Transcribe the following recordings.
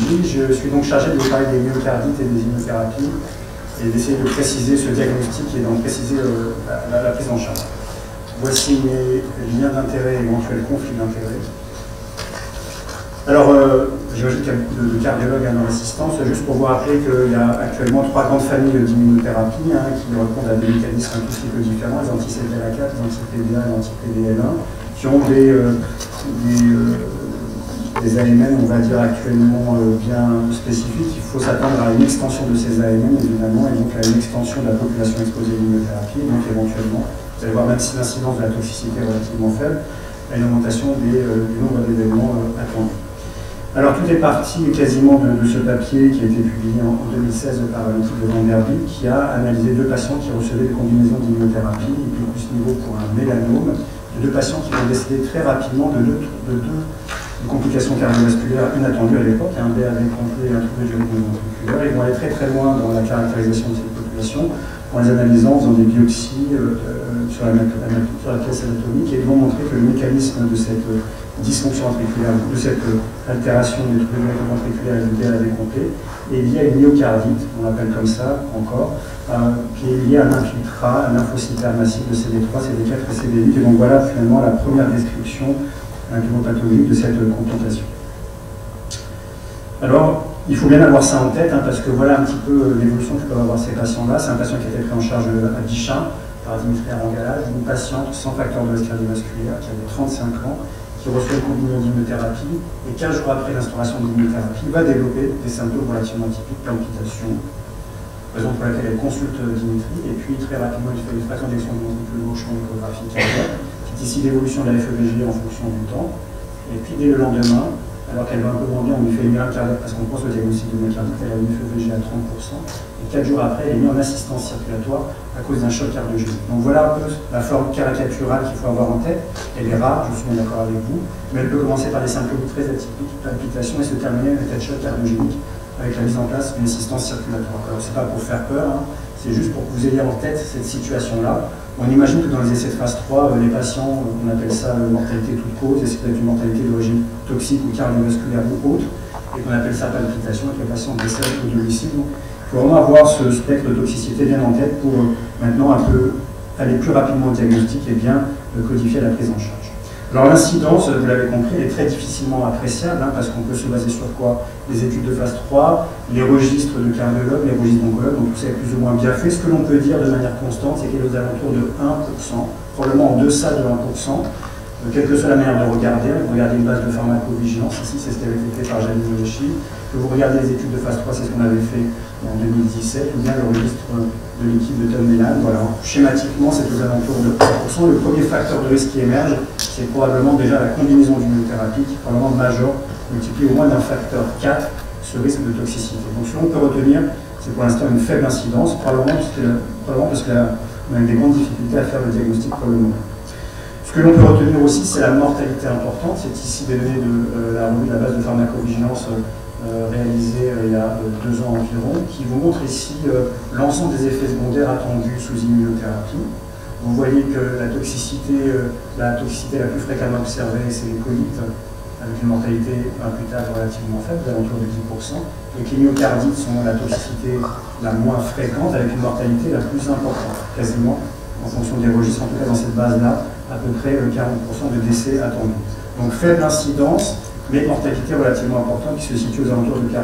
cardiologie. Je suis donc chargé de vous parler des myocardites et des immunothérapies et d'essayer de préciser ce diagnostic et d'en préciser la prise en charge. Voici mes liens d'intérêt et éventuels conflits d'intérêt. Alors, j'imagine qu'il y a de cardiologues à nos assistances, juste pour vous rappeler qu'il y a actuellement 3 grandes familles d'immunothérapie qui répondent à des mécanismes un tout petit peu différents, les anti-CTLA4, les anti-PDA et les anti-PDL1, qui ont des AMN, on va dire, actuellement bien spécifiques. Il faut s'attendre à une extension de ces AMN, évidemment, et donc à une extension de la population exposée à l'immunothérapie, donc éventuellement, vous allez voir, même si l'incidence de la toxicité est relativement faible, à une augmentation du nombre d'événements attendus. Alors tout est parti quasiment de ce papier qui a été publié en 2016 par l'équipe de Van Der Beek, qui a analysé 2 patients qui recevaient des combinaisons d'immunothérapie, et plus niveau pour un mélanome, de 2 patients qui vont décéder très rapidement de deux complications cardiovasculaires inattendues à l'époque, un BAV complet et un trouble de ventriculaire. Ils vont aller très très loin dans la caractérisation de cette population en les analysant, en faisant des biopsies sur la pièce anatomique, et ils vont montrer que le mécanisme de cette dysfonction ventriculaire, de cette altération des troubles ventriculaires et du BAV complet est lié à une myocardite, on l'appelle comme ça encore, qui est liée à un infiltrat, un lymphocytaire massif de CD3, CD4 et CD8. Et donc voilà finalement la première description pathologique de cette complication. Alors, il faut bien avoir ça en tête, parce que voilà un petit peu l'évolution que peuvent avoir ces patients-là. C'est un patient qui a été pris en charge à Bichat, par Dimitri Arangalas, une patiente sans facteur de risque cardiovasculaire, qui avait 35 ans, qui reçoit une combinaison d'immunothérapie, et 15 jours après l'instauration de l'immunothérapie, va développer des symptômes relativement typiques, palpitations, raison pour laquelle elle consulte Dimitri, et puis très rapidement il fait une fraction d'injection de ventricule gauche en échographie cardiaque, qui est ici l'évolution de la FEVG en fonction du temps, et puis dès le lendemain, alors qu'elle va un peu moins bien, on lui fait une miracle cardiaque parce qu'on pense au diagnostic de myocardite, elle a une FEVG à 30%, et 4 jours après, elle est mise en assistance circulatoire à cause d'un choc cardiogénique. Donc voilà un peu la forme caricaturale qu'il faut avoir en tête. Elle est rare, je suis bien d'accord avec vous, mais elle peut commencer par des symptômes très atypiques, palpitations, et se terminer avec un choc cardiogénique avec la mise en place d'une assistance circulatoire. Alors c'est pas pour faire peur, c'est juste pour que vous ayez en tête cette situation-là. On imagine que dans les essais de phase 3, les patients, on appelle ça mortalité toute cause, et c'est peut-être une mortalité d'origine toxique ou cardiovasculaire ou autre, et qu'on appelle ça palpitation, et que les patients décèdent au domicile. Donc il faut vraiment avoir ce spectre de toxicité bien en tête pour maintenant un peu aller plus rapidement au diagnostic et bien codifier la prise en charge. Alors l'incidence, vous l'avez compris, elle est très difficilement appréciable, parce qu'on peut se baser sur quoi? Les études de phase 3, les registres de cardiologues, les registres d'oncologues, donc tout ça est plus ou moins bien fait. Ce que l'on peut dire de manière constante, c'est qu'il est aux alentours de 1%, probablement en deçà de 1%, quelle que soit la manière de regarder. Vous regardez une base de pharmacovigilance, ici c'est ce qui avait été fait par Janine Lechi, que vous regardez les études de phase 3, c'est ce qu'on avait fait en 2017, ou bien le registre de l'équipe de Tom Melan. Voilà, schématiquement c'est aux alentours de 1%. Le premier facteur de risque qui émerge, c'est probablement déjà la combinaison d'immunothérapie, qui est probablement major, multiplié au moins d'un facteur 4 ce risque de toxicité. Donc ce qu'on peut retenir, c'est pour l'instant une faible incidence, probablement parce qu'on a des grandes difficultés à faire le diagnostic pour le moment. Ce que l'on peut retenir aussi, c'est la mortalité importante. C'est ici des données de la revue de la base de pharmacovigilance réalisée il y a 2 ans environ, qui vous montre ici l'ensemble des effets secondaires attendus sous immunothérapie. Vous voyez que la toxicité la plus fréquemment observée, c'est les colites, avec une mortalité imputable relativement faible, d'entour de 10%, et que les myocardites sont la toxicité la moins fréquente, avec une mortalité la plus importante, quasiment, en fonction des registres, en tout cas dans cette base-là, à peu près 40% de décès attendus. Donc faible incidence, mais mortalité relativement importante qui se situe aux alentours de 40%.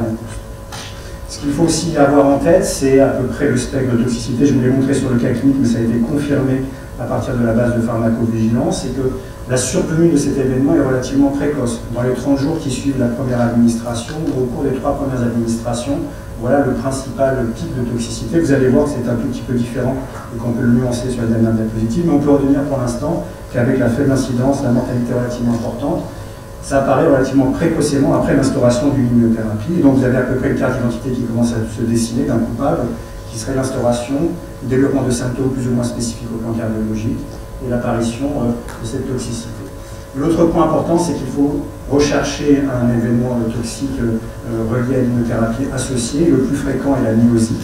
Ce qu'il faut aussi avoir en tête, c'est à peu près le spectre de toxicité. Je vous l'ai montré sur le cas clinique, mais ça a été confirmé à partir de la base de pharmacovigilance, c'est que la survenue de cet événement est relativement précoce. Dans les 30 jours qui suivent la première administration, ou au cours des 3 premières administrations, voilà le principal pic de toxicité. Vous allez voir que c'est un tout petit peu différent et qu'on peut le nuancer sur la dernière diapositive, mais on peut retenir pour l'instant qu'avec la faible incidence, la mortalité relativement importante, ça apparaît relativement précocement après l'instauration d'une immunothérapie. Et donc vous avez à peu près une carte d'identité qui commence à se dessiner d'un coupable, qui serait l'instauration, le développement de symptômes plus ou moins spécifiques au plan cardiologique et l'apparition de cette toxicité. L'autre point important, c'est qu'il faut rechercher un événement toxique relié à l'immunothérapie associé. Le plus fréquent est la myosite.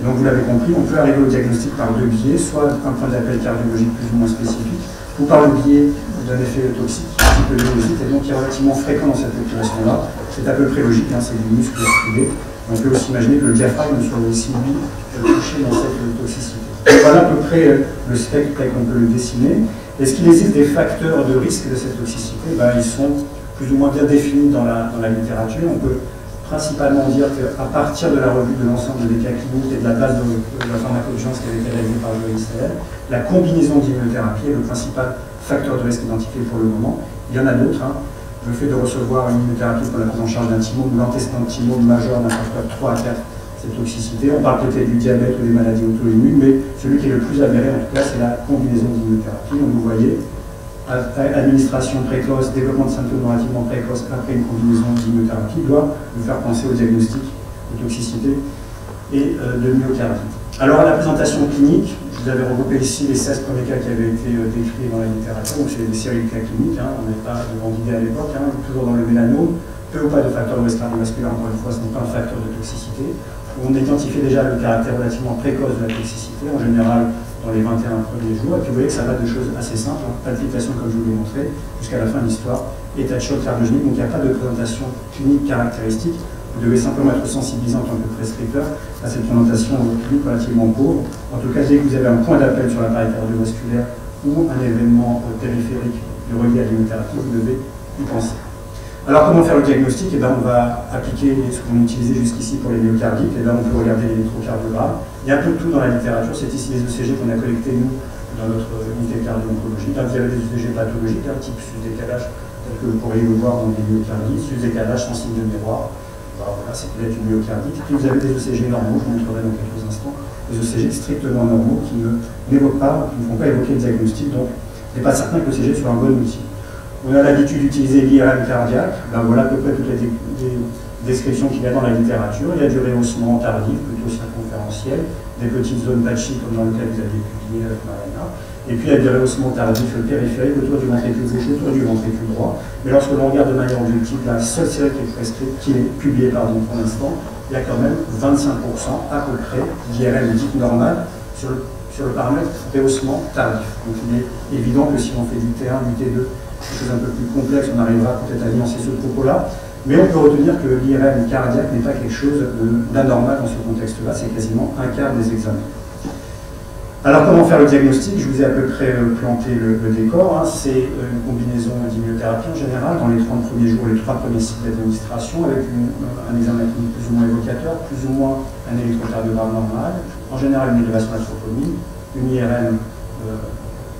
Et donc vous l'avez compris, on peut arriver au diagnostic par 2 biais, soit un point d'appel cardiologique plus ou moins spécifique, ou par le biais d'un effet toxique, type de myosite, et donc qui est relativement fréquent dans cette population-là. C'est à peu près logique, hein, c'est du muscle privé. On peut aussi imaginer que le diaphragme soit aussi, lui, touché dans cette toxicité. Donc voilà à peu près le spectre tel qu'on peut le dessiner. Est-ce qu'il existe des facteurs de risque de cette toxicité? Ils sont plus ou moins bien définis dans la littérature. On peut principalement dire qu'à partir de la revue de l'ensemble des cas cliniques et de la base de la pharmacovigilance qui avait été réalisée par l'OICL, la combinaison d'immunothérapie est le principal facteur de risque identifié pour le moment. Il y en a d'autres. Hein. Le fait de recevoir une immunothérapie pour la prise en charge d'un thymome ou l'antécédent de thymome majeur n'importe pas 3 à 4 cette toxicité. On parle peut-être du diabète ou des maladies auto-immunes, mais celui qui est le plus avéré en tout cas, c'est la combinaison d'immunothérapie. Donc vous voyez, administration précoce, développement de symptômes relativement précoces après une combinaison d'immunothérapie doit nous faire penser au diagnostic de toxicité et de myocardie. Alors la présentation clinique, je vous avais regroupé ici les 16 premiers cas qui avaient été décrits dans la littérature, donc c'est des séries de cas cliniques, hein, on n'avait pas de grande idée à l'époque, hein, toujours dans le mélanome, peu ou pas de facteurs de risque cardiovasculaire, encore une fois, ce n'est pas un facteur de toxicité. On identifie déjà le caractère relativement précoce de la toxicité, en général dans les 21 premiers jours, et puis vous voyez que ça va de choses assez simples, hein, palpitations comme je vous l'ai montré, jusqu'à la fin de l'histoire, état de choc cardiogénique, donc il n'y a pas de présentation clinique caractéristique. Vous devez simplement être sensibilisé en tant que prescripteur à cette présentation clinique relativement pauvre. En tout cas, dès que vous avez un point d'appel sur l'appareil cardiovasculaire ou un événement périphérique de relié à l'immunothérapie, vous devez y penser. Alors, comment faire le diagnostic? On va appliquer ce qu'on utilisait jusqu'ici pour les myocardites. On peut regarder l'électrocardiogramme. Il y a un peu de tout dans la littérature. C'est ici les ECG qu'on a collectés, nous, dans notre unité de cardio-oncologie. Vous avez des ECG pathologiques, type sus-décalage, tel que vous pourriez le voir dans les myocardites, sus-décalage sans signe de miroir. Voilà, c'est peut-être une myocardite. Puis vous avez des ECG normaux, je vous montrerai dans quelques instants, des ECG strictement normaux qui n'évoquent pas, qui ne font pas évoquer le diagnostic, donc il n'est pas certain que l'ECG soit un bon outil. On a l'habitude d'utiliser l'IRM cardiaque, voilà à peu près toutes les descriptions qu'il y a dans la littérature. Il y a du rehaussement tardif, plutôt circonférentiel, des petites zones patchy comme dans le cas que vous aviez publié avec Mariana. Et puis il y a des rehaussements tardifs périphériques autour du ventricule gauche, autour du ventricule droit. Mais lorsque l'on regarde de manière objective, la seule série qui est publiée pour l'instant, il y a quand même 25% à peu près d'IRM dite normale sur le paramètre rehaussement tardif. Donc il est évident que si on fait du T1, du T2, quelque chose un peu plus complexe, on arrivera peut-être à nuancer ce propos-là. Mais on peut retenir que l'IRM cardiaque n'est pas quelque chose d'anormal dans ce contexte-là, c'est quasiment un quart des examens. Alors comment faire le diagnostic? Je vous ai à peu près planté le décor. Hein. C'est une combinaison d'immunothérapie en général, dans les 30 premiers jours, les 3 premiers cycles d'administration, avec un examen clinique plus ou moins évocateur, plus ou moins un électrocardiogramme normal, en général une élévation à la troponine, une IRM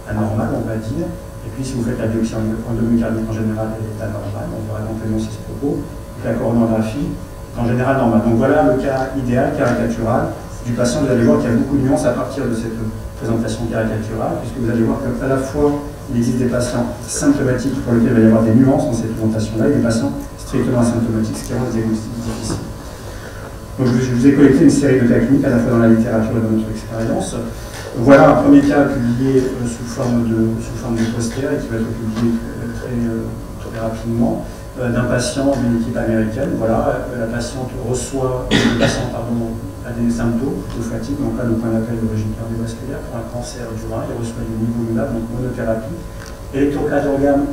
anormale, on va dire. Et puis si vous faites la biopsie endomyocardique, en général, elle est anormale, on va éventuellement ce propos. Et la coronographie, en général, normale. Donc voilà le cas idéal, caricatural, du patient. Vous allez voir qu'il y a beaucoup de nuances à partir de cette présentation caricaturale, puisque vous allez voir qu'à la fois, il existe des patients symptomatiques pour lesquels il va y avoir des nuances dans cette présentation-là, et des patients strictement asymptomatiques, ce qui rend le diagnostic difficile. Donc je vous ai collecté une série de cas cliniques, à la fois dans la littérature et dans notre expérience. Voilà un premier cas publié sous forme de poster et qui va être publié très rapidement, d'un patient d'une équipe américaine. Voilà, le patient a des symptômes de fatigue, donc là le point d'appel d'origine cardiovasculaire pour un cancer du rein. Il reçoit du nivolumab, donc monothérapie, électrocardiogramme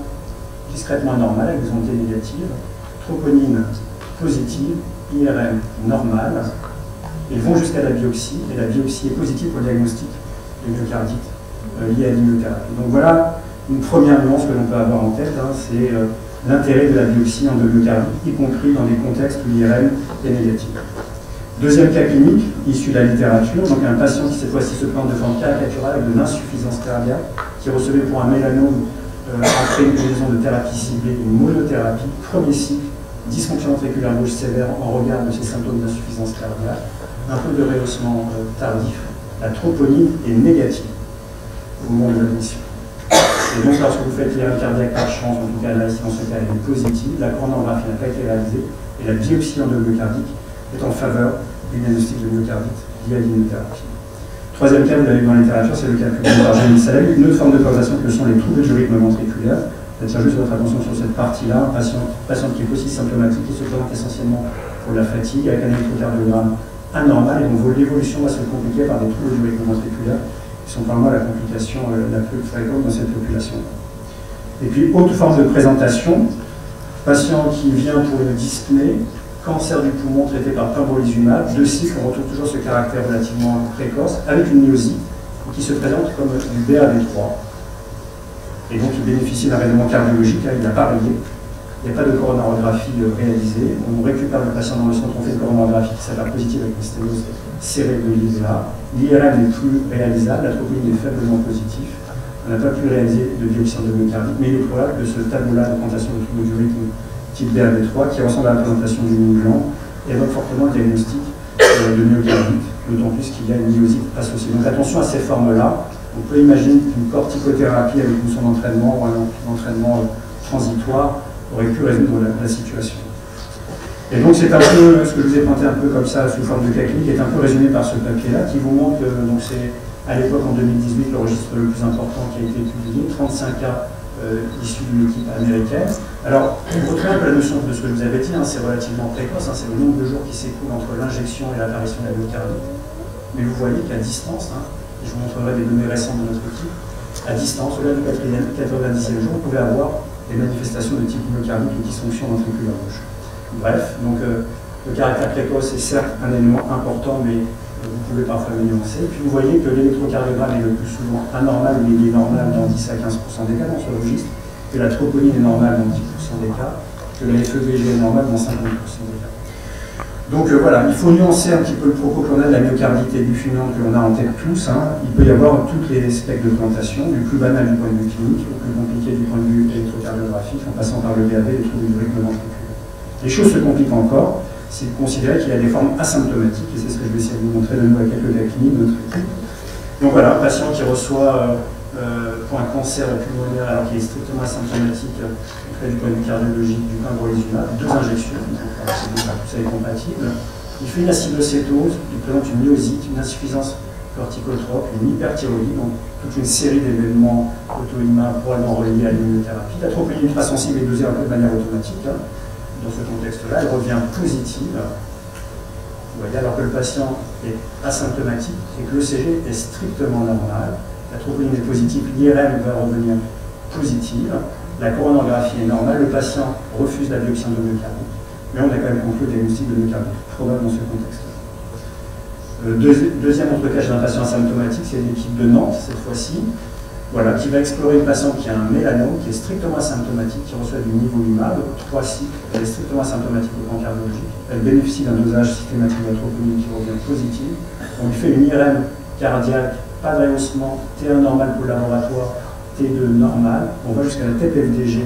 discrètement normal avec des ondes négatives, troponine positive, IRM normale. Ils vont jusqu'à la biopsie, et la biopsie est positive pour le diagnostic de myocardite lié à l'immunothérapie. Donc voilà une première nuance que l'on peut avoir en tête, hein, c'est l'intérêt de la biopsie endomyocardite, y compris dans des contextes où l'IRM est négative. Deuxième cas clinique, issu de la littérature, donc un patient qui cette fois-ci se plante de forme caricaturale avec de l'insuffisance cardiaque, qui recevait pour un mélanome après une combinaison de thérapie ciblée, une monothérapie, premier cycle, dysfonction ventriculaire gauche sévère en regard de ces symptômes d'insuffisance cardiaque, un peu de rehaussement tardif, la troponine est négative au moment de l'admission. Et donc lorsque vous faites l'IRM cardiaque par chance, en tout cas là ici dans ce cas elle est positive, la coronographie n'a pas été réalisée et la biopsie endomyocardique est en faveur du diagnostic de myocardite lié à l'immunothérapie. Troisième cas, vous l'avez vu dans la littérature, c'est le cas publié par Jenny Salem, une autre forme de présentation que sont les troubles du rythme ventriculaire. J'attire juste votre attention sur cette partie-là, un patient qui est aussi symptomatique, qui se présente essentiellement pour la fatigue, avec un électrocardiogramme anormal, et donc l'évolution va se compliquer par des troubles du rythme ventriculaire qui sont probablement la complication la plus fréquente dans cette population. Et puis, autre forme de présentation, patient qui vient pour une dyspnée, cancer du poumon traité par pembrolizumab, 2 cycles, on retrouve toujours ce caractère relativement précoce, avec une myosite, qui se présente comme du BAV3. Et donc il bénéficie d'un rayonnement cardiologique, il n'a pas rayé, il n'y a pas de coronarographie réalisée, on récupère le patient dans le centre, on fait une coronarographie qui s'avère positive avec une sténose serrée de l'IVA, l'IRM n'est plus réalisable, la troponine est faiblement positive, on n'a pas pu réaliser de biopsie endomyocardique, mais il est probable que ce tableau-là de présentation de trouble du rythme type BAV3, qui ressemble à la présentation du mini blanc, évoque fortement le diagnostic de myocardite, d'autant plus qu'il y a une myosite associée. Donc attention à ces formes-là. On peut imaginer qu'une corticothérapie avec une sonde d'entraînement ou un entraînement transitoire aurait pu résoudre la situation. Et donc c'est un peu ce que je vous ai pointé un peu comme ça sous forme de cas clinique, est un peu résumé par ce papier-là qui vous montre que c'est à l'époque en 2018 le registre le plus important qui a été publié, 35 cas issus d'une équipe américaine. Alors, vous retrouvez un peu la notion de ce que je vous avais dit, c'est relativement précoce, c'est le nombre de jours qui s'écoulent entre l'injection et l'apparition de la myocardite. Mais vous voyez qu'à distance, je vous montrerai des données récentes de notre équipe, à distance, au-delà du 90e jour, vous pouvez avoir des manifestations de type myocardite ou dysfonction ventriculaire gauche. Bref, donc le caractère précoce est certes un élément important, mais vous pouvez parfois le nuancer. Et puis vous voyez que l'électrocardiogramme est le plus souvent anormal, mais il est normal dans 10 à 15% des cas dans ce registre, que la troponine est normale dans 10% des cas, que la FEVG est normale dans 50% des cas. Donc voilà, il faut nuancer un petit peu le propos qu'on a de la myocardite et du fulminante que l'on a en tête tous. Il peut y avoir tous les spectres de présentation, du plus banal du point de vue clinique au plus compliqué du point de vue électrocardiographique, en passant par le BAV et le trouble du rythme ventriculaire. Les choses se compliquent encore, c'est de considérer qu'il y a des formes asymptomatiques, et c'est ce que je vais essayer de vous montrer de nouveau avec quelques cas cliniques de notre équipe. Donc voilà, un patient qui reçoit pour un cancer pulmonaire alors qu'il est strictement asymptomatique du point de vue cardiologique du pembrolizumab, 2 injections, tout ça est compatible. Il fait une acidocétose, il présente une myosite, une insuffisance corticotrope, une hyperthyroïdie, donc toute une série d'événements auto-immuns probablement reliés à l'immunothérapie. La troponine ultrasensible est dosée un peu de manière automatique. Dans ce contexte-là, elle revient positive. Vous voyez, alors que le patient est asymptomatique et que l'ECG est strictement normal. La troponine est positive, l'IRM va revenir positive. La coronographie est normale, le patient refuse la biopsie endomyocardique, mais on a quand même conclu le diagnostic de myocardite probable dans ce contexte-là. Deuxième autre cas d'un patient asymptomatique, c'est l'équipe de Nantes cette fois-ci, voilà, qui va explorer une patiente qui a un mélanome, qui est strictement asymptomatique, qui reçoit du nivolumab, 3 cycles, elle est strictement asymptomatique au plan cardiologique, elle bénéficie d'un dosage systématique de la troponine qui revient positive, on lui fait une IRM cardiaque, pas de rehaussement, T1 normal pour le laboratoire, T2 normal, on va jusqu'à la TPFDG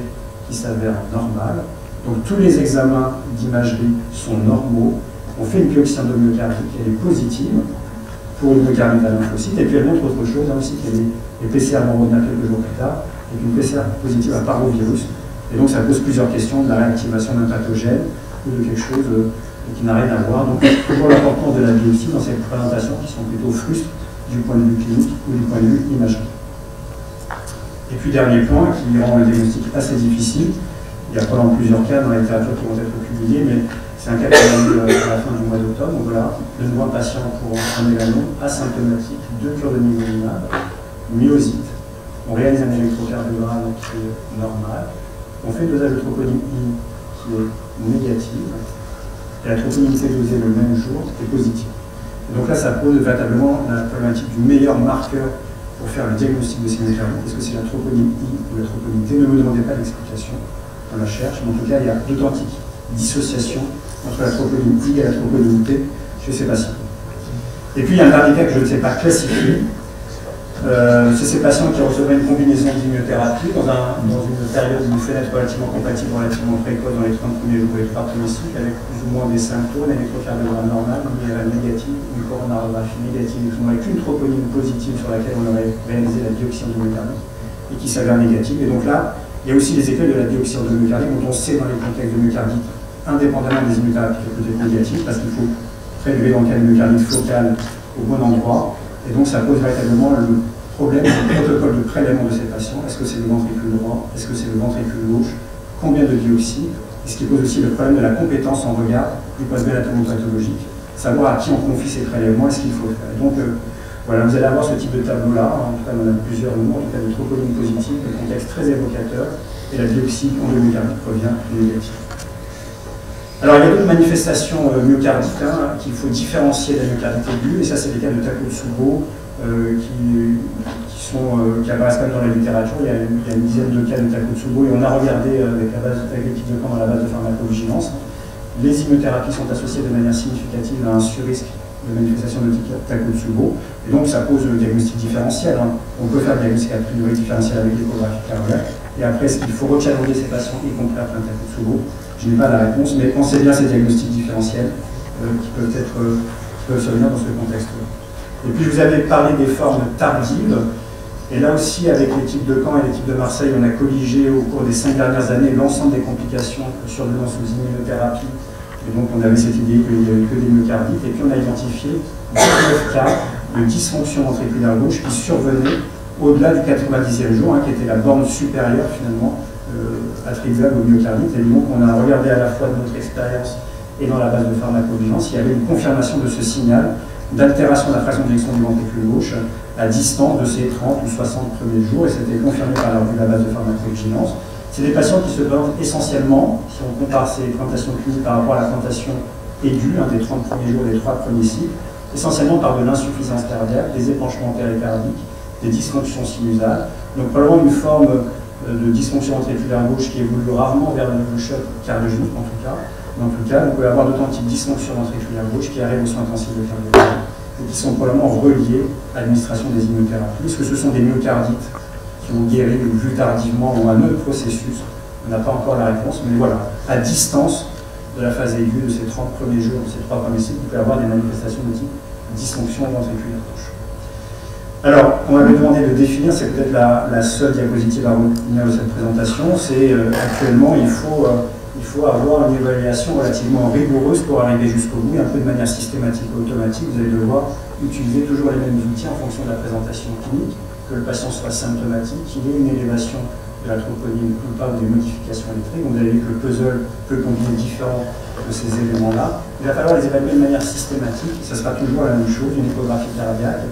qui s'avère normale. Donc tous les examens d'imagerie sont normaux. On fait une biopsie endomyocardique, elle est positive pour une myocardite à lymphocyte, et puis elle montre autre chose, aussi qu'elle est PCR membranaire quelques jours plus tard, et une PCR positive à parvovirus. Et donc ça pose plusieurs questions de la réactivation d'un pathogène ou de quelque chose qui n'a rien à voir. Donc toujours l'importance de la biopsie dans ces présentations qui sont plutôt frustres du point de vue clinique ou du point de vue imagerie. Et puis dernier point qui rend le diagnostic assez difficile, il y a probablement plusieurs cas dans la littérature qui vont être publiés, mais c'est un cas qui a eu à la fin du mois d'octobre. Donc voilà, de nouveau un patient pour un mélanome asymptomatique, 2 cures de nivolumab, myosite. On réalise un électrocardiogramme qui est normal. On fait un dosage de troponine I qui est négative. Et la troponine T dosée le même jour est positive. Et donc là, ça pose véritablement la problématique du meilleur marqueur pour faire le diagnostic de ces médicaments. Est-ce que c'est la troponine I ou la troponine T? Ne me demandez pas d'explication, on la cherche, mais en tout cas, il y a d'authentiques dissociations entre la troponine I et la troponine T chez ces patients. Et puis, il y a un dernier cas que je ne sais pas classifier. C'est ces patients qui recevraient une combinaison d'immunothérapie dans une période d'une fenêtre relativement compatible, relativement précoce dans les 30 premiers jours et les 3 premiers cycles, avec plus ou moins des symptômes, un électrocardiogramme normal, une IRM négative, une coronarographie négative, avec une troponine positive sur laquelle on aurait réalisé la biopsie endomyocardique et qui s'avère négative. Et donc là, il y a aussi les effets de la biopsie endomyocardique dont on sait dans les contextes de myocardite, indépendamment des immunothérapies qui peuvent être négatives, parce qu'il faut prélever dans le cas de myocardite focale au bon endroit. Et donc ça pose véritablement le problème du protocole de prélèvement de ces patients. Est-ce que c'est le ventricule droit? Est-ce que c'est le ventricule gauche? Combien de biopsies? Et ce qui pose aussi le problème de la compétence en regard du point de vue anatomopathologique, savoir à qui on confie ces prélèvements et ce qu'il faut faire. Et donc Voilà, vous allez avoir ce type de tableau-là, en tout cas on en a plusieurs, en tout cas de troponine positive, le contexte très évocateur, et la biopsie endomyocardique revient négative. Alors il y a d'autres manifestations myocardiques qu'il faut différencier de la myocardite aiguë, et ça c'est les cas de Takotsubo qui apparaissent quand même dans la littérature. Il y a une dizaine de cas de Takotsubo, et on a regardé avec l'équipe de camp dans la base de pharmacovigilance. Les immunothérapies sont associées de manière significative à un surrisque de manifestation de type Takotsubo, et donc ça pose le diagnostic différentiel. On peut faire le diagnostic a priori différentiel avec l'échographie cardiaque, et après est-ce qu'il faut rechallenger ces patients, y compris après un Takotsubo? Je n'ai pas la réponse, mais pensez bien à ces diagnostics différentiels qui peuvent survenir dans ce contexte-là. Et puis vous avez parlé des formes tardives, et là aussi avec l'équipe de Caen et l'équipe de Marseille, on a colligé au cours des 5 dernières années l'ensemble des complications survenant sous immunothérapie. Et donc on avait cette idée qu'il n'y avait que des myocardites, et puis on a identifié 19 cas de dysfonction ventriculaire gauche qui survenaient au-delà du 90e jour, qui était la borne supérieure finalement attribuable au myocardite. Et donc on a regardé à la fois de notre expérience et dans la base de pharmacovigilance, il y avait une confirmation de ce signal d'altération de la fraction d'éjection du ventricule gauche à distance de ces 30 ou 60 premiers jours, et c'était confirmé par la base de pharmacovigilance. C'est des patients qui se présentent essentiellement, si on compare ces présentations cliniques par rapport à la présentation aiguë, des 30 premiers jours, des 3 premiers cycles, essentiellement par de l'insuffisance cardiaque, des épanchements péricardiques, des dysfonctions sinusales. Donc probablement une forme de dysfonction ventriculaire gauche qui évolue rarement vers le choc cardiogénique en tout cas. Mais en tout cas, on peut avoir d'authentiques dysfonctions ventriculaires gauche qui arrivent aux soins intensifs de cardiologie et qui sont probablement reliées à l'administration des immunothérapies. Est-ce que ce sont des myocardites qui ont guéri ou vu tardivement ou un autre processus? On n'a pas encore la réponse, mais voilà, à distance de la phase aiguë de ces 30 premiers jours, de ces 3 premiers cycles, vous pouvez avoir des manifestations de type dysfonction ventriculaire gauche. Alors, on m'avait demandé de définir, c'est peut-être la seule diapositive à retenir de cette présentation, c'est actuellement il faut avoir une évaluation relativement rigoureuse pour arriver jusqu'au bout, et un peu de manière systématique et automatique, vous allez devoir utiliser toujours les mêmes outils en fonction de la présentation clinique, que le patient soit symptomatique, qu'il ait une élévation de la troponine ou pas, ou des modifications électriques. Vous avez vu que le puzzle peut combiner différents de ces éléments-là. Il va falloir les évaluer de manière systématique, ça sera toujours la même chose, une échographie cardiaque,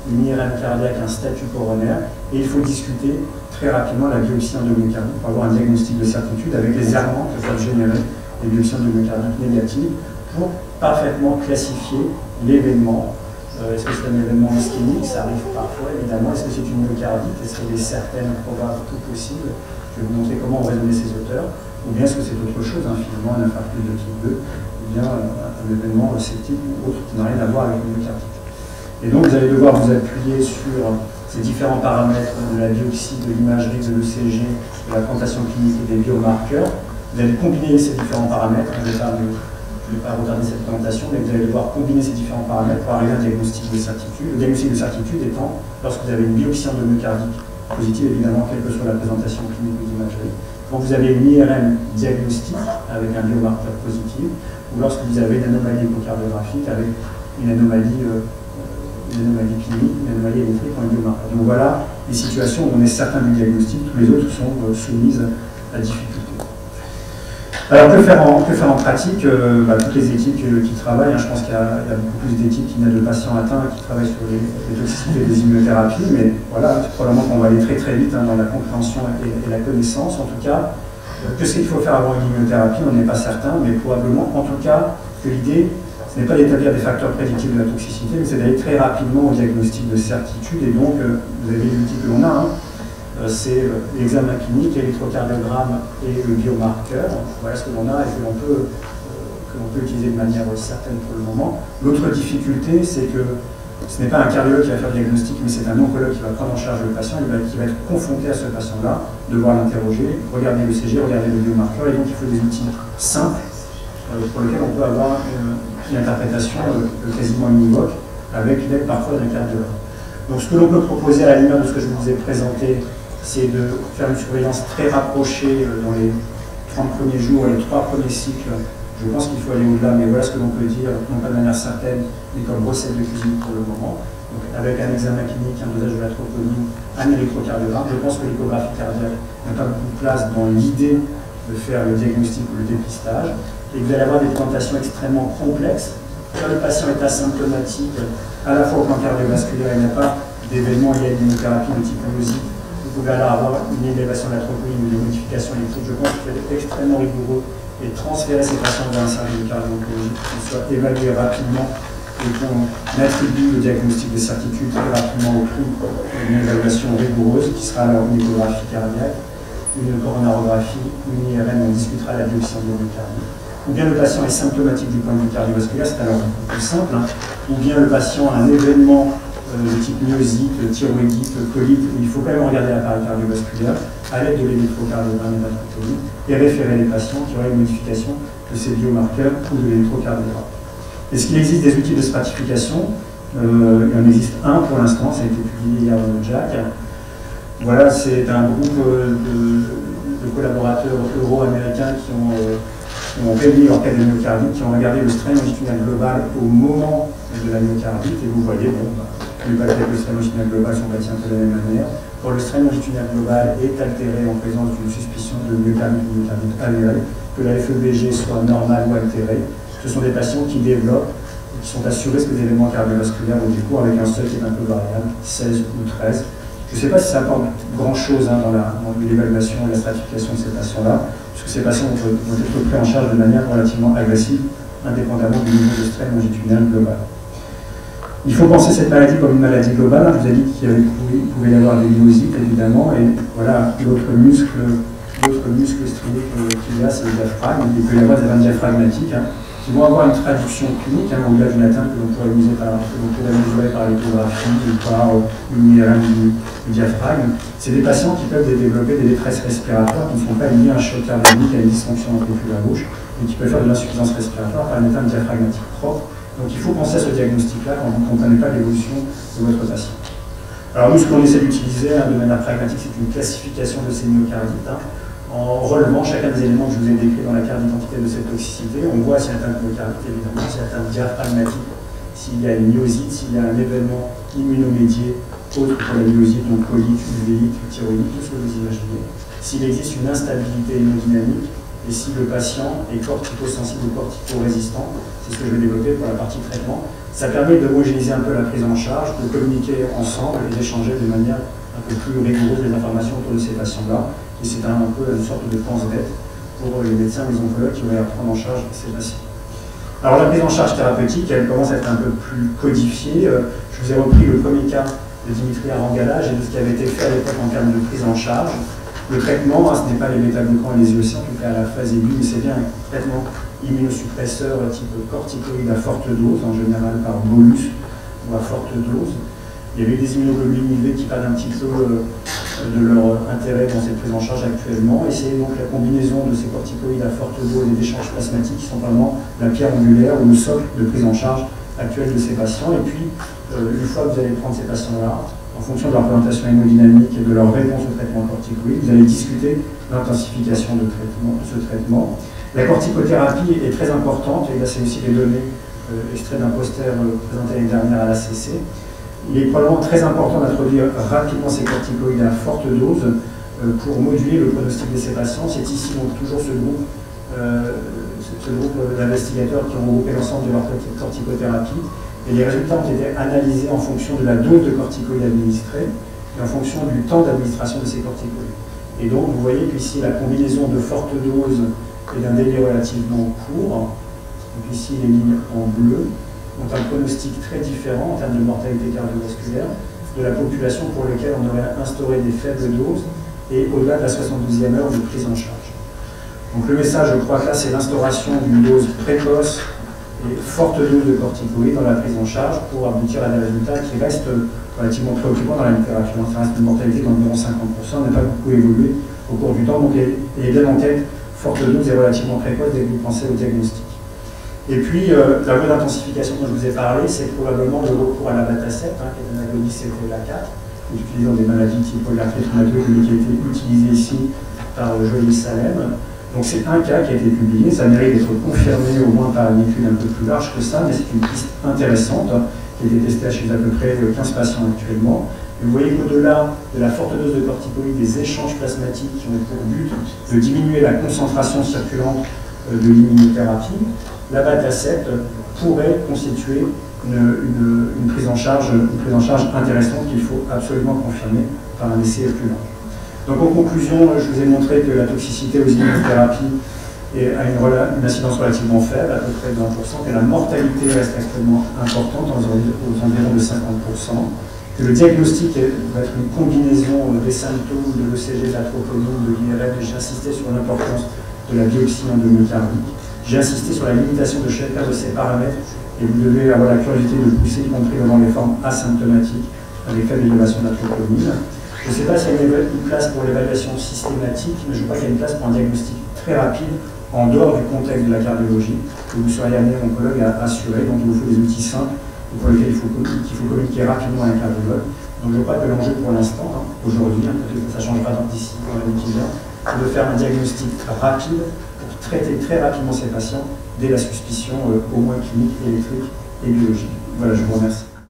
une IRM cardiaque, un statut coronaire, et il faut discuter très rapidement la biopsie endomyocardique pour avoir un diagnostic de certitude avec les errements que peuvent générer les biopsies endomyocardiques négatives pour parfaitement classifier l'événement. Est-ce que c'est un événement ischémique? Ça arrive parfois, évidemment. Est-ce que c'est une myocardite? Est-ce qu'il y a des certaines probables, tout possible? Je vais vous montrer comment on raisonner ces auteurs. Ou bien est-ce que c'est autre chose, finalement, un infarctus de type 2, ou bien un événement septique ou autre qui n'a rien à voir avec une myocardite. Et donc, vous allez devoir vous appuyer sur ces différents paramètres de la biopsie, de l'imagerie, de l'ECG, de la présentation clinique et des biomarqueurs. Vous allez combiner ces différents paramètres. Je ne vais pas retarder cette présentation, mais vous allez devoir combiner ces différents paramètres pour arriver à un diagnostic de certitude. Le diagnostic de certitude étant, lorsque vous avez une biopsie endomyocardique positive, évidemment, quelle que soit la présentation clinique ou d'imagerie, quand vous avez une IRM diagnostique avec un biomarqueur positif, ou lorsque vous avez une anomalie échocardiographique avec une anomalie clinique, une anomalie électrique ou un biomarqueur. Donc voilà les situations où on est certain du diagnostic, tous les autres sont soumises à difficulté. Alors que faire en pratique? Toutes les équipes qui travaillent, je pense qu'il y a beaucoup plus d'équipes qui n'aident de patients atteints qui travaillent sur les toxicités des immunothérapies, mais voilà, probablement qu'on va aller très très vite dans la compréhension et la connaissance. En tout cas, qu'est-ce qu'il faut faire avant une immunothérapie? On n'est pas certain, mais probablement, en tout cas, que l'idée, ce n'est pas d'établir des facteurs prédictifs de la toxicité, mais c'est d'aller très rapidement au diagnostic de certitude. Et donc, vous avez l'outil que l'on a, c'est l'examen clinique, l'électrocardiogramme et le biomarqueur. Voilà ce que l'on a et que l'on peut utiliser de manière certaine pour le moment. L'autre difficulté, c'est que ce n'est pas un cardiologue qui va faire le diagnostic, mais c'est un oncologue qui va prendre en charge le patient, qui va être confronté à ce patient-là, devoir l'interroger, regarder le CG, regarder le biomarqueur, et donc il faut des outils simples pour lesquels on peut avoir une interprétation quasiment univoque avec l'aide parfois d'un cardiologue. Donc ce que l'on peut proposer à la lumière de ce que je vous ai présenté, c'est de faire une surveillance très rapprochée dans les 30 premiers jours et les 3 premiers cycles. Je pense qu'il faut aller au-delà, mais voilà ce que l'on peut dire, non pas de manière certaine, mais comme recette de cuisine pour le moment. Donc, avec un examen clinique, un dosage de la troponine, un électrocardiogramme. Je pense que l'échographie cardiaque n'a pas beaucoup de place dans l'idée de faire le diagnostic ou le dépistage. Et vous allez avoir des présentations extrêmement complexes Quand le patient est asymptomatique, à la fois au plan cardiovasculaire, il n'y a pas d'événement lié à l'immunothérapie de type myosite, vous pouvez alors avoir une élévation de la troponine ou des modifications électriques. Je pense qu'il faut être extrêmement rigoureux et transférer ces patients vers un service de cardio-oncologie pour qu'ils soient évalués rapidement et qu'on attribue le diagnostic de certitude très rapidement au prix d'une évaluation rigoureuse qui sera alors une échographie cardiaque, une coronarographie, une IRM, on discutera la biopsie en myocardie. Ou bien le patient est symptomatique du point de vue cardiovasculaire, c'est alors plus simple, hein. Ou bien le patient a un événement de type myosite, thyroïdite, colite, où il faut quand même regarder l'appareil cardiovasculaire à l'aide de l'électrocardiogramme et référer les patients qui auraient une modification de ces biomarqueurs ou de l'électrocardiogramme. Est-ce qu'il existe des outils de stratification? Il en existe un pour l'instant, ça a été publié hier dans le JAC. Voilà, c'est un groupe de collaborateurs euro-américains qui ont réuni leur cas de myocardite, qui ont regardé le strain longitudinal global au moment de la myocardite, et vous voyez, bon, les paquets de strain longitudinal global sont bâtis un peu de la même manière. Quand le strain longitudinal global est altéré en présence d'une suspicion de myocardite ou myocardite avérée, que la FEBG soit normale ou altérée, ce sont des patients qui développent, qui sont assurés que des événements cardiovasculaires au décours avec un seuil qui est un peu variable, 16 ou 13. Je ne sais pas si ça apporte grand-chose hein, dans l'évaluation et la stratification de ces patients-là, puisque ces patients vont être pris en charge de manière relativement agressive, indépendamment du niveau de strain longitudinal global. Il faut penser cette maladie comme une maladie globale. Je vous ai dit qu'il pouvait y avoir des myosites, évidemment, et voilà, l'autre muscle strié qu'il y a, c'est le diaphragme. Il peut y avoir des veines diaphragmatiques hein, qui vont avoir une traduction clinique, hein, au-delà d'une atteinte que l'on pourrait mesurer par l'échographie ou par une IRM du diaphragme. C'est des patients qui peuvent développer des détresses respiratoires qui ne sont pas liées à un choc cardiaque, à une dysfonction ventriculaire gauche, mais qui peuvent faire de l'insuffisance respiratoire par une atteinte diaphragmatique propre. Donc il faut penser à ce diagnostic-là quand vous ne comprenez pas l'évolution de votre patient. Alors nous, ce qu'on essaie d'utiliser hein, de manière pragmatique, c'est une classification de ces myocardites. Hein, en relevant chacun des éléments que je vous ai décrits dans la carte d'identité de cette toxicité. On voit s'il y a une atteinte myocardite, évidemment, s'il y a une atteinte diaphragmatique, s'il y a une myosite, s'il y a un événement immunomédié autre que la myosite, donc colite, uvéite, thyroïdite, tout ce que vous imaginez. S'il existe une instabilité hémodynamique et si le patient est corticosensible ou cortico-résistant, c'est ce que je vais développer pour la partie traitement. Ça permet d'homogénéiser un peu la prise en charge, de communiquer ensemble et d'échanger de manière un peu plus rigoureuse les informations autour de ces patients-là. Et c'est un peu une sorte de pense-bête pour les médecins ou les oncologues qui vont prendre en charge ces patients. Alors la prise en charge thérapeutique, elle commence à être un peu plus codifiée. Je vous ai repris le premier cas de Dimitri Arangalage et de ce qui avait été fait à l'époque en termes de prise en charge. Le traitement, hein, ce n'est pas les bêta-glucans et les IEC, en tout cas à la phase aiguë, mais c'est bien un traitement immunosuppresseur type corticoïde à forte dose, en général par bolus ou à forte dose. Il y avait des immunoglobulines IV qui perdent un petit peu de leur intérêt dans cette prise en charge actuellement, et c'est donc la combinaison de ces corticoïdes à forte dose et d'échanges plasmatiques qui sont vraiment la pierre angulaire ou le socle de prise en charge actuelle de ces patients. Et puis, une fois que vous allez prendre ces patients-là, en fonction de leur présentation hémodynamique et de leur réponse au traitement corticoïde, vous allez discuter l'intensification de ce traitement. La corticothérapie est très importante, et là c'est aussi des données extraites d'un poster présenté l'année dernière à l'ACC. Il est probablement très important d'introduire rapidement ces corticoïdes à forte dose pour moduler le pronostic de ces patients. C'est ici donc toujours ce groupe d'investigateurs qui ont regroupé l'ensemble de leur corticothérapie. Et les résultats ont été analysés en fonction de la dose de corticoïdes administrée et en fonction du temps d'administration de ces corticoïdes. Et donc vous voyez qu'ici la combinaison de forte dose et d'un délai relativement court, donc ici les lignes en bleu, ont un pronostic très différent en termes de mortalité cardiovasculaire de la population pour laquelle on aurait instauré des faibles doses et au-delà de la 72e heure de prise en charge. Donc le message, je crois que là, c'est l'instauration d'une dose précoce et forte dose de corticoïdes dans la prise en charge pour aboutir à des résultats qui restent relativement préoccupants dans la littérature. Ça reste une mortalité d'environ 50%, on n'a pas beaucoup évolué au cours du temps, donc il est bien en tête, forte dose et relativement précoce dès que vous pensez au diagnostic. Et puis, la voie d'intensification dont je vous ai parlé, c'est probablement le recours à la batacète, qui est un agoniste CTLA4, utilisé dans des maladies type polyarthrite rhumatoïde, mais qui a été utilisé ici par Joël Salem. Donc c'est un cas qui a été publié, ça mérite d'être confirmé au moins par une étude un peu plus large que ça, mais c'est une piste intéressante, qui a été testée chez à peu près 15 patients actuellement. Et vous voyez qu'au-delà de la forte dose de corticoïdes, des échanges plasmatiques qui ont pour but de diminuer la concentration circulante de l'immunothérapie, l'abatacept pourrait constituer une prise en charge intéressante qu'il faut absolument confirmer par un essai plus large. Donc en conclusion, je vous ai montré que la toxicité aux immunothérapies a une incidence relativement faible, à peu près de 20%, et la mortalité reste actuellement importante, aux environs de 50%, que le diagnostic va être une combinaison des symptômes de l'ECG, de la troponine, de l'IRM, et j'ai insisté sur l'importance de la biopsie endomyocardique. J'ai insisté sur la limitation de chacun de ces paramètres, et vous devez avoir la curiosité de le pousser, y compris dans les formes asymptomatiques, avec faible élévation de la troponine. Je ne sais pas s'il y a une place pour l'évaluation systématique, mais je crois qu'il y a une place pour un diagnostic très rapide, en dehors du contexte de la cardiologie, que vous seriez amené, oncologue, à assurer. Donc il vous faut des outils simples pour lesquels il faut communiquer rapidement avec un cardiologue. Donc je crois que l'enjeu pour l'instant, aujourd'hui, peut-être que ça changera d'ici dans l'année qui vient, c'est de faire un diagnostic rapide pour traiter très rapidement ces patients dès la suspicion au moins clinique, électrique et biologique. Voilà, je vous remercie.